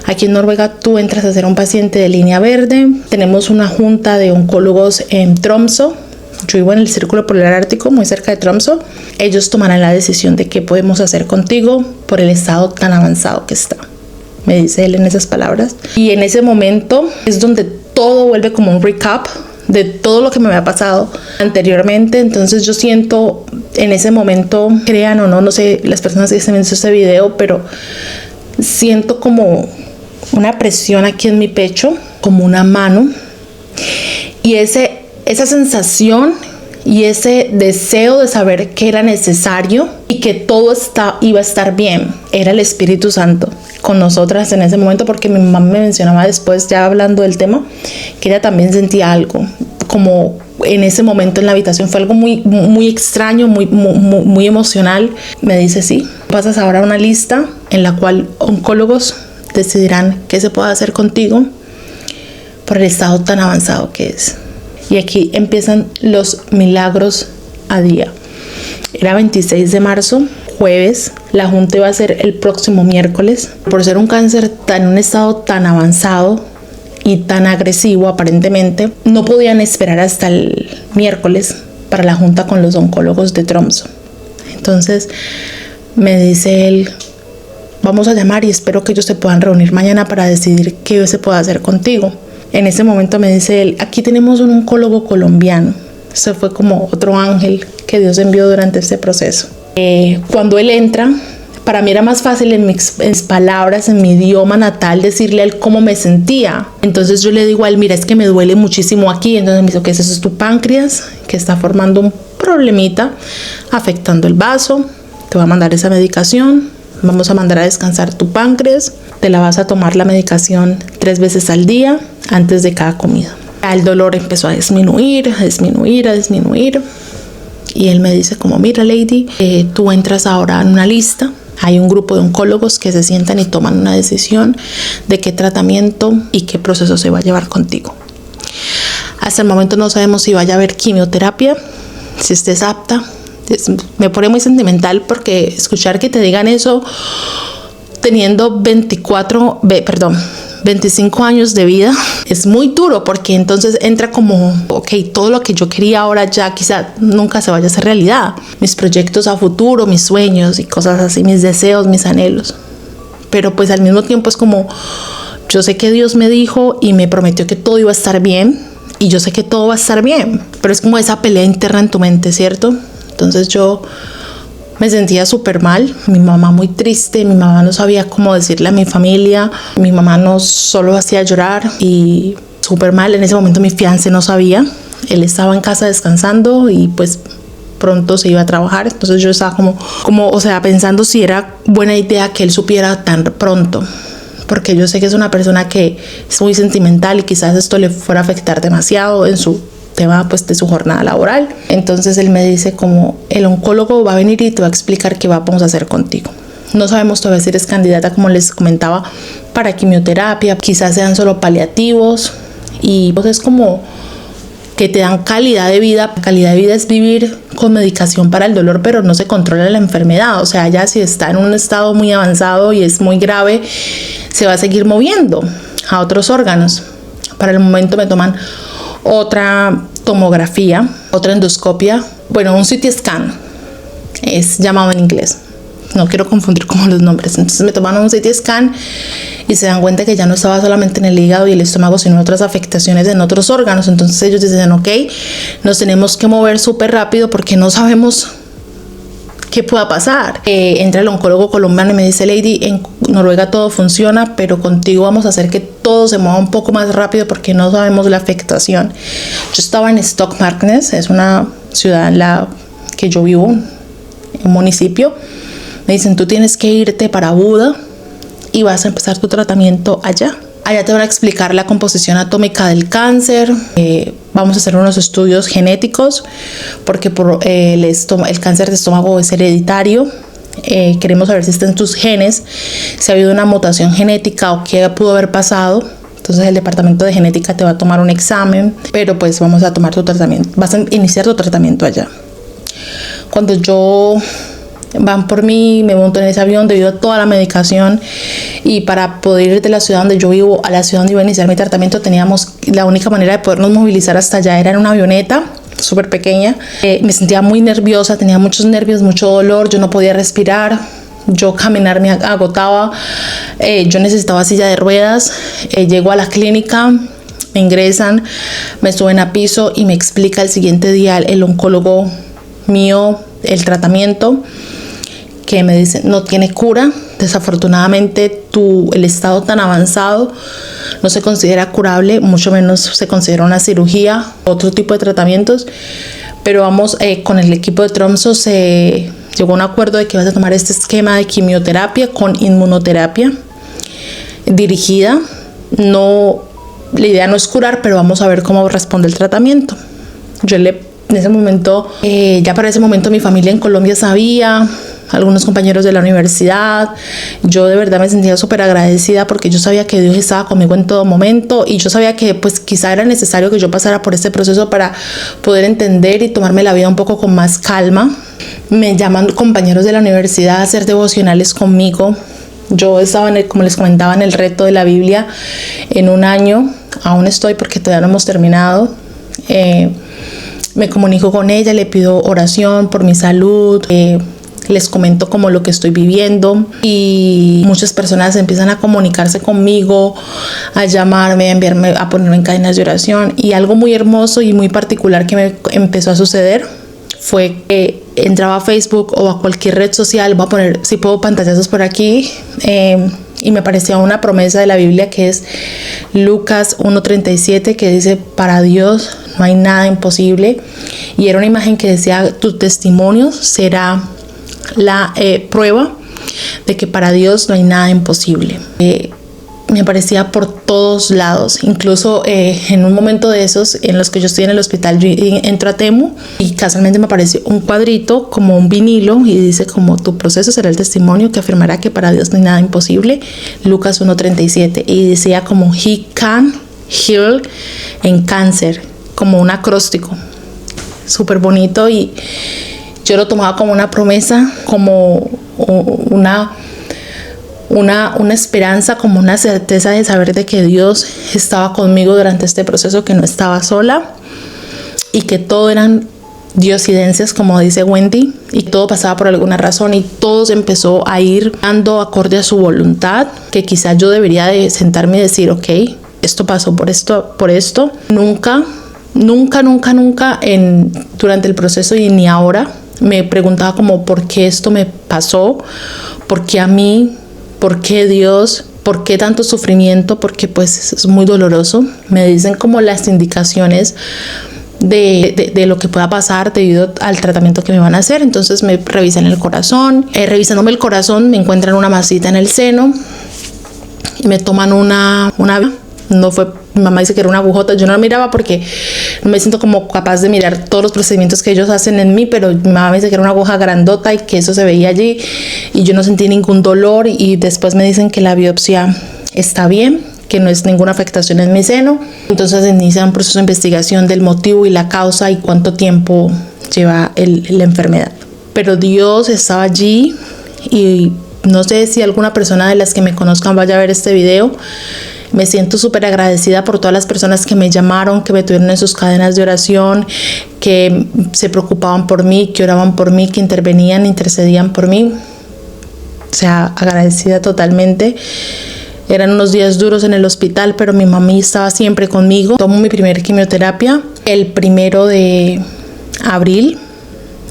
aquí en Noruega tú entras a ser un paciente de línea verde. Tenemos una junta de oncólogos en Tromsø. Yo vivo en el Círculo Polar Ártico, muy cerca de Tromsø. Ellos tomarán la decisión de qué podemos hacer contigo por el estado tan avanzado que está. Me dice él en esas palabras. Y en ese momento es donde todo vuelve como un recap de todo lo que me había pasado anteriormente. Entonces yo siento en ese momento, crean o no, no sé las personas que estén viendo este video, pero siento como una presión aquí en mi pecho, como una mano, y esa sensación y ese deseo de saber que era necesario y que todo iba a estar bien, era el Espíritu Santo con nosotras en ese momento, porque mi mamá me mencionaba después, ya hablando del tema, que ella también sentía algo como en ese momento en la habitación. Fue algo muy extraño, muy emocional. Me dice, sí, pasas ahora a una lista en la cual oncólogos decidirán qué se puede hacer contigo por el estado tan avanzado que es. Y aquí empiezan los milagros a día. Era 26 de marzo, jueves. La junta iba a ser el próximo miércoles. Por ser un cáncer en un estado tan avanzado y tan agresivo aparentemente, no podían esperar hasta el miércoles para la junta con los oncólogos de Tromsø. Entonces me dice él, vamos a llamar y espero que ellos se puedan reunir mañana para decidir qué se puede hacer contigo. En ese momento me dice él, aquí tenemos un oncólogo colombiano. Eso fue como otro ángel que Dios envió durante este proceso. Cuando él entra, para mí era más fácil en mis palabras, en mi idioma natal, decirle a él cómo me sentía. Entonces yo le digo a él, mira, es que me duele muchísimo aquí. Entonces me dice, ok, eso es tu páncreas, que está formando un problemita, afectando el vaso. Te voy a mandar esa medicación. Vamos a mandar a descansar tu páncreas. Te la vas a tomar la medicación 3 veces al día antes de cada comida. El dolor empezó a disminuir. Y él me dice como, mira, Lady, tú entras ahora en una lista. Hay un grupo de oncólogos que se sientan y toman una decisión de qué tratamiento y qué proceso se va a llevar contigo. Hasta el momento no sabemos si vaya a haber quimioterapia, si estés apta. Me pone muy sentimental porque escuchar que te digan eso teniendo 25 años de vida es muy duro, porque entonces entra como, ok, todo lo que yo quería ahora ya quizá nunca se vaya a hacer realidad. Mis proyectos a futuro, mis sueños y cosas así, mis deseos, mis anhelos. Pero pues al mismo tiempo es como, yo sé que Dios me dijo y me prometió que todo iba a estar bien, y yo sé que todo va a estar bien, pero es como esa pelea interna en tu mente, ¿cierto? Entonces yo me sentía súper mal, mi mamá muy triste, mi mamá no sabía cómo decirle a mi familia, mi mamá no solo hacía llorar y súper mal. En ese momento mi fiancé no sabía, él estaba en casa descansando y pues pronto se iba a trabajar. Entonces yo estaba o sea, pensando si era buena idea que él supiera tan pronto, porque yo sé que es una persona que es muy sentimental y quizás esto le fuera a afectar demasiado en su tema pues de su jornada laboral. Entonces él me dice como, el oncólogo va a venir y te va a explicar qué vamos a hacer contigo. No sabemos todavía si eres candidata, como les comentaba, para quimioterapia, quizás sean solo paliativos, y pues es como que te dan calidad de vida. Calidad de vida es vivir con medicación para el dolor, pero no se controla la enfermedad. O sea, ya si está en un estado muy avanzado y es muy grave, se va a seguir moviendo a otros órganos. Para el momento me toman otra tomografía, otra endoscopia, bueno, un CT scan es llamado en inglés, no quiero confundir como los nombres. Entonces me tomaron un CT scan y se dan cuenta que ya no estaba solamente en el hígado y el estómago, sino otras afectaciones en otros órganos. Entonces ellos dicen, ok, nos tenemos que mover súper rápido porque no sabemos qué pueda pasar. Entra el oncólogo colombiano y me dice, Lady, en Noruega todo funciona, pero contigo vamos a hacer que todo se mueva un poco más rápido porque no sabemos la afectación. Yo estaba en Stokmarknes, es una ciudad en la que yo vivo, un municipio. Me dicen, tú tienes que irte para Buda y vas a empezar tu tratamiento allá. Allá te van a explicar la composición atómica del cáncer. Vamos a hacer unos estudios genéticos porque el cáncer de estómago es hereditario. Queremos saber si está en tus genes, si ha habido una mutación genética o qué pudo haber pasado. Entonces el departamento de genética te va a tomar un examen, pero pues vamos a tomar tu tratamiento. Vas a iniciar tu tratamiento allá. Cuando yo van por mí, me monto en ese avión debido a toda la medicación, y para poder ir de la ciudad donde yo vivo a la ciudad donde iba a iniciar mi tratamiento teníamos, la única manera de podernos movilizar hasta allá era en una avioneta súper pequeña. Me sentía muy nerviosa, tenía muchos nervios, mucho dolor, yo no podía respirar, yo caminar me agotaba, yo necesitaba silla de ruedas. Llego a la clínica, me ingresan, me suben a piso y me explica el siguiente día el oncólogo mío el tratamiento, que me dice no tiene cura, desafortunadamente el estado tan avanzado no se considera curable, mucho menos se considera una cirugía, otro tipo de tratamientos, pero vamos, con el equipo de Tromsø se llegó a un acuerdo de que vas a tomar este esquema de quimioterapia con inmunoterapia dirigida. No, la idea no es curar, pero vamos a ver cómo responde el tratamiento. En ese momento, ya para ese momento mi familia en Colombia sabía, algunos compañeros de la universidad. Yo de verdad me sentía súper agradecida porque yo sabía que Dios estaba conmigo en todo momento, y yo sabía que pues quizá era necesario que yo pasara por este proceso para poder entender y tomarme la vida un poco con más calma. Me llaman compañeros de la universidad a hacer devocionales conmigo. Yo estaba, como les comentaba, en el reto de la Biblia en un año. Aún estoy porque todavía no hemos terminado. Me comunico con ella, le pido oración por mi salud, les comento como lo que estoy viviendo, y muchas personas empiezan a comunicarse conmigo, a llamarme, a enviarme, a ponerme en cadenas de oración. Y algo muy hermoso y muy particular que me empezó a suceder fue que entraba a Facebook o a cualquier red social, voy a poner, si puedo, pantallazos por aquí, y me aparecía una promesa de la Biblia que es Lucas 1:37, que dice: para Dios no hay nada imposible. Y era una imagen que decía: tu testimonio será la prueba de que para Dios no hay nada imposible. Me aparecía por todos lados, incluso en un momento de esos en los que yo estoy en el hospital, yo entro a Temu y casualmente me apareció un cuadrito como un vinilo y dice como: tu proceso será el testimonio que afirmará que para Dios no hay nada imposible, Lucas 1:37, y decía como He can heal en cáncer, como un acróstico súper bonito, y yo lo tomaba como una promesa, como una esperanza, como una certeza de saber de que Dios estaba conmigo durante este proceso, que no estaba sola y que todo eran diosidencias, como dice Wendy, y todo pasaba por alguna razón, y todo se empezó a ir dando acorde a su voluntad, que quizás yo debería de sentarme y decir: ok, esto pasó por esto. Nunca durante el proceso y ni ahora me preguntaba como ¿por qué esto me pasó? ¿Por qué a mí? ¿Por qué Dios? ¿Por qué tanto sufrimiento? Porque pues es muy doloroso. Me dicen como las indicaciones de lo que pueda pasar debido al tratamiento que me van a hacer. Entonces me revisan el corazón. Revisándome el corazón me encuentran una masita en el seno y me toman una no fue, mi mamá dice que era una agujota. Yo no la miraba porque no me siento como capaz de mirar todos los procedimientos que ellos hacen en mí, pero mi mamá me dice que era una aguja grandota y que eso se veía allí, y yo no sentí ningún dolor. Y después me dicen que la biopsia está bien, que no es ninguna afectación en mi seno. Entonces inicia un proceso de investigación del motivo y la causa y cuánto tiempo lleva la enfermedad. Pero Dios estaba allí, y no sé si alguna persona de las que me conozcan vaya a ver este video. Me siento súper agradecida por todas las personas que me llamaron, que me tuvieron en sus cadenas de oración, que se preocupaban por mí, que oraban por mí, que intervenían, intercedían por mí. O sea, agradecida totalmente. Eran unos días duros en el hospital, pero mi mami estaba siempre conmigo. Tomo mi primera quimioterapia el 1 de abril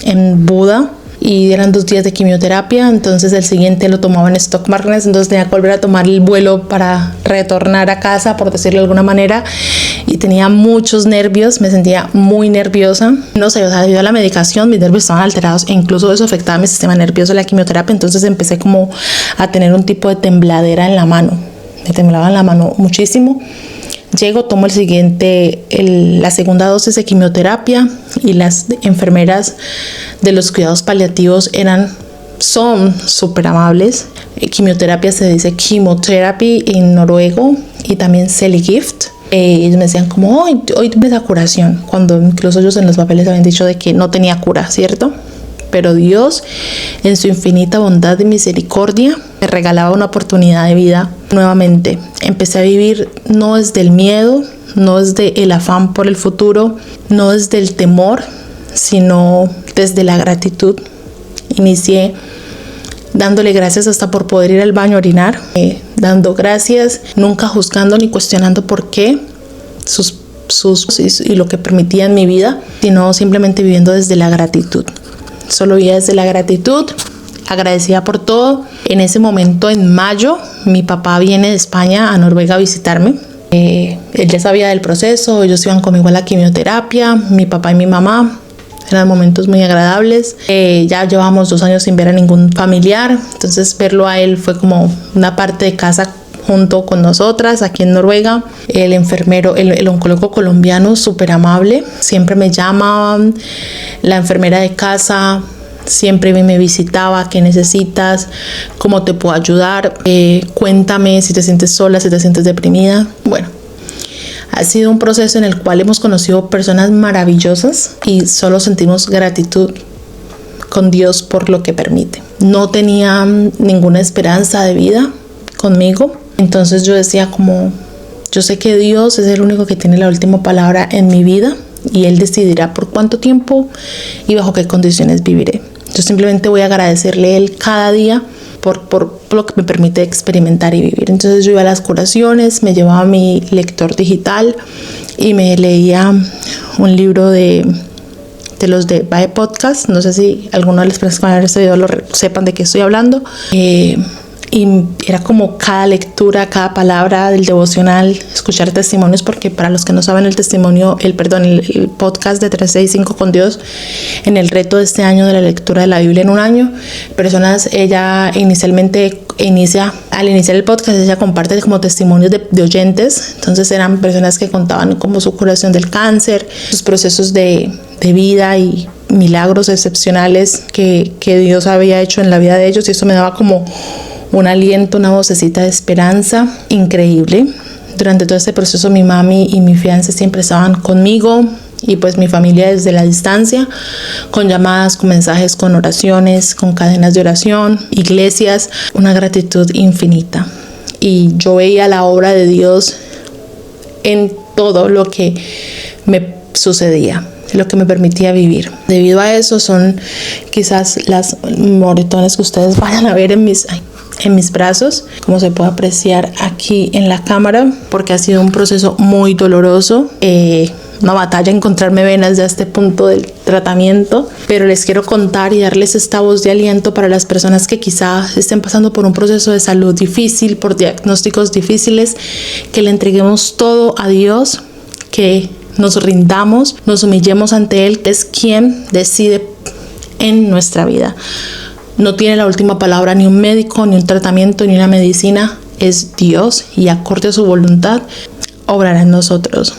en Buda. Y eran 2 días de quimioterapia, entonces el siguiente lo tomaba en Stock Markets, entonces tenía que volver a tomar el vuelo para retornar a casa, por decirlo de alguna manera, y tenía muchos nervios, me sentía muy nerviosa. No sé, o sea, debido a la medicación mis nervios estaban alterados e incluso eso afectaba mi sistema nervioso, la quimioterapia. Entonces empecé como a tener un tipo de tembladera en la mano, me temblaba en la mano muchísimo. Llego, tomo la segunda dosis de quimioterapia, y las enfermeras de los cuidados paliativos son súper amables. Quimioterapia se dice chemotherapy en noruego, y también celigift. Ellos me decían como hoy ves la curación, cuando incluso ellos en los papeles habían dicho de que no tenía cura, ¿cierto? pero Dios, en su infinita bondad y misericordia, me regalaba una oportunidad de vida nuevamente. Empecé a vivir no desde el miedo, no desde el afán por el futuro, no desde el temor, sino desde la gratitud. Inicié dándole gracias hasta por poder ir al baño a orinar, dando gracias, nunca juzgando ni cuestionando por qué y lo que permitía en mi vida, sino simplemente viviendo desde la gratitud. Solo vivía desde la gratitud, agradecida por todo. En ese momento, en mayo, mi papá viene de España a Noruega a visitarme. Él ya sabía del proceso, ellos iban conmigo a la quimioterapia, mi papá y mi mamá. Eran momentos muy agradables. Ya llevábamos 2 años sin ver a ningún familiar, entonces verlo a él fue como una parte de casa junto con nosotras aquí en Noruega. El enfermero, el oncólogo colombiano, súper amable, siempre me llamaban. La enfermera de casa siempre me visitaba: ¿qué necesitas? ¿Cómo te puedo ayudar? Cuéntame si te sientes sola, si te sientes deprimida. Bueno, ha sido un proceso en el cual hemos conocido personas maravillosas y solo sentimos gratitud con Dios por lo que permite. No tenía ninguna esperanza de vida conmigo, entonces yo decía como, yo sé que Dios es el único que tiene la última palabra en mi vida y Él decidirá por cuánto tiempo y bajo qué condiciones viviré. Yo simplemente voy a agradecerle a Él cada día por lo que me permite experimentar y vivir. Entonces yo iba a las curaciones, me llevaba mi lector digital y me leía un libro de los de Bae Podcast. No sé si alguno de las personas que van a ver este video sepan de qué estoy hablando. Y era como cada lectura, cada palabra del devocional, escuchar testimonios, porque para los que no saben, el podcast de 365 con Dios, en el reto de este año de la lectura de la Biblia en un año, ella al iniciar el podcast, ella comparte como testimonios de oyentes. Entonces eran personas que contaban como su curación del cáncer, sus procesos de vida y milagros excepcionales que Dios había hecho en la vida de ellos, y eso me daba como un aliento, una vocecita de esperanza increíble. Durante todo este proceso mi mami y mi fiancé siempre estaban conmigo, y pues mi familia desde la distancia, con llamadas, con mensajes, con oraciones, con cadenas de oración, iglesias, una gratitud infinita. Y yo veía la obra de Dios en todo lo que me sucedía, lo que me permitía vivir. Debido a eso son quizás las moretones que ustedes vayan a ver en mis brazos, como se puede apreciar aquí en la cámara, porque ha sido un proceso muy doloroso, una batalla encontrarme venas de este punto del tratamiento, pero les quiero contar y darles esta voz de aliento para las personas que quizá estén pasando por un proceso de salud difícil, por diagnósticos difíciles, que le entreguemos todo a Dios, que nos rindamos, nos humillemos ante Él, que es quien decide en nuestra vida. No tiene la última palabra ni un médico, ni un tratamiento, ni una medicina. Es Dios, y acorde a su voluntad obrará en nosotros.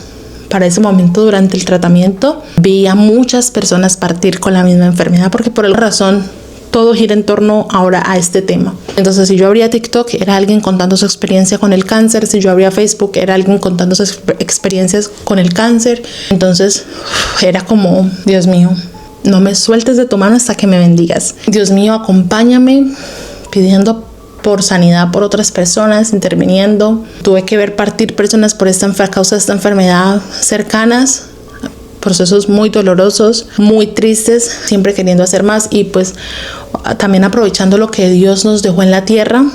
Para ese momento, durante el tratamiento, vi a muchas personas partir con la misma enfermedad, porque por alguna razón todo gira en torno ahora a este tema. Entonces, si yo abría TikTok, era alguien contando su experiencia con el cáncer. Si yo abría Facebook, era alguien contando sus experiencias con el cáncer. Entonces, era como, Dios mío, no me sueltes de tu mano hasta que me bendigas. Dios mío, acompáñame, pidiendo por sanidad por otras personas, interviniendo. Tuve que ver partir personas por causa de esta enfermedad cercanas, procesos muy dolorosos, muy tristes, siempre queriendo hacer más, y pues también aprovechando lo que Dios nos dejó en la tierra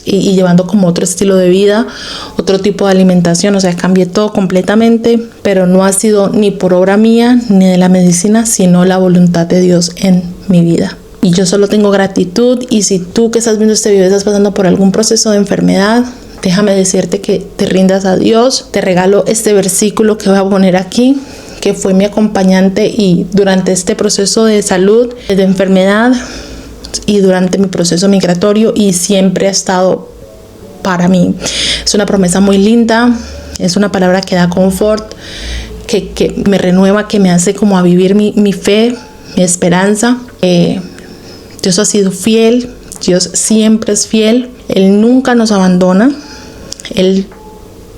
y llevando como otro estilo de vida, otro tipo de alimentación. O sea, cambié todo completamente, pero no ha sido ni por obra mía ni de la medicina, sino la voluntad de Dios en mi vida. Y yo solo tengo gratitud. Y si tú que estás viendo este video estás pasando por algún proceso de enfermedad, déjame decirte que te rindas a Dios. Te regalo este versículo que voy a poner aquí, que fue mi acompañante y durante este proceso de salud, de enfermedad, y durante mi proceso migratorio, y siempre ha estado para mí. Es una promesa muy linda, es una palabra que da confort, que me renueva, que me hace como a vivir mi fe, mi esperanza. Dios ha sido fiel, Dios siempre es fiel, Él nunca nos abandona, Él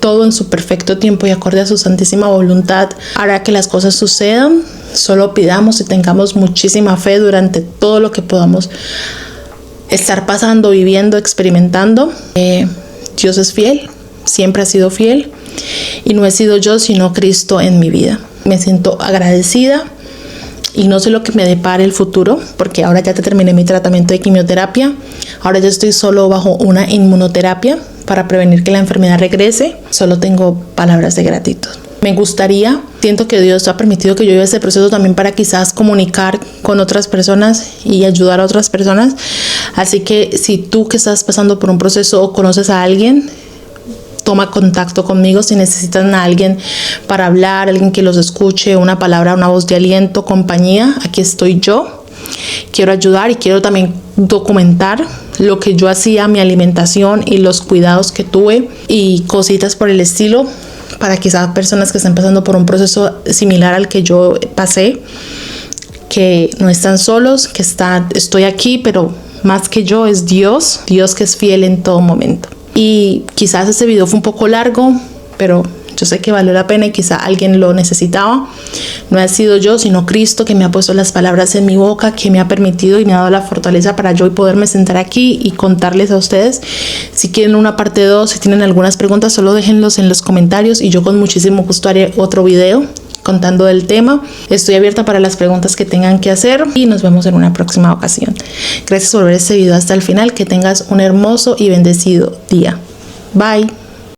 todo en su perfecto tiempo y acorde a su santísima voluntad hará que las cosas sucedan. Solo pidamos y tengamos muchísima fe durante todo lo que podamos estar pasando, viviendo, experimentando. Dios es fiel, siempre ha sido fiel, y no he sido yo sino Cristo en mi vida. Me siento agradecida y no sé lo que me depara el futuro, porque ahora ya terminé mi tratamiento de quimioterapia. Ahora ya estoy solo bajo una inmunoterapia para prevenir que la enfermedad regrese. Solo tengo palabras de gratitud. Me gustaría, siento que Dios ha permitido que yo viva este proceso también para quizás comunicar con otras personas y ayudar a otras personas. Así que si tú que estás pasando por un proceso o conoces a alguien, toma contacto conmigo. Si necesitan a alguien para hablar, alguien que los escuche, una palabra, una voz de aliento, compañía, aquí estoy yo. Quiero ayudar y quiero también documentar lo que yo hacía, mi alimentación y los cuidados que tuve y cositas por el estilo, para quizás personas que están pasando por un proceso similar al que yo pasé, que no están solos, que estoy aquí, pero más que yo es Dios que es fiel en todo momento. Y quizás este video fue un poco largo, pero yo sé que valió la pena y quizá alguien lo necesitaba. No ha sido yo, sino Cristo, que me ha puesto las palabras en mi boca, que me ha permitido y me ha dado la fortaleza para yo poderme sentar aquí y contarles a ustedes. Si quieren una parte 2, si tienen algunas preguntas, solo déjenlos en los comentarios y yo con muchísimo gusto haré otro video contando del tema. Estoy abierta para las preguntas que tengan que hacer y nos vemos en una próxima ocasión. Gracias por ver este video hasta el final. Que tengas un hermoso y bendecido día. Bye.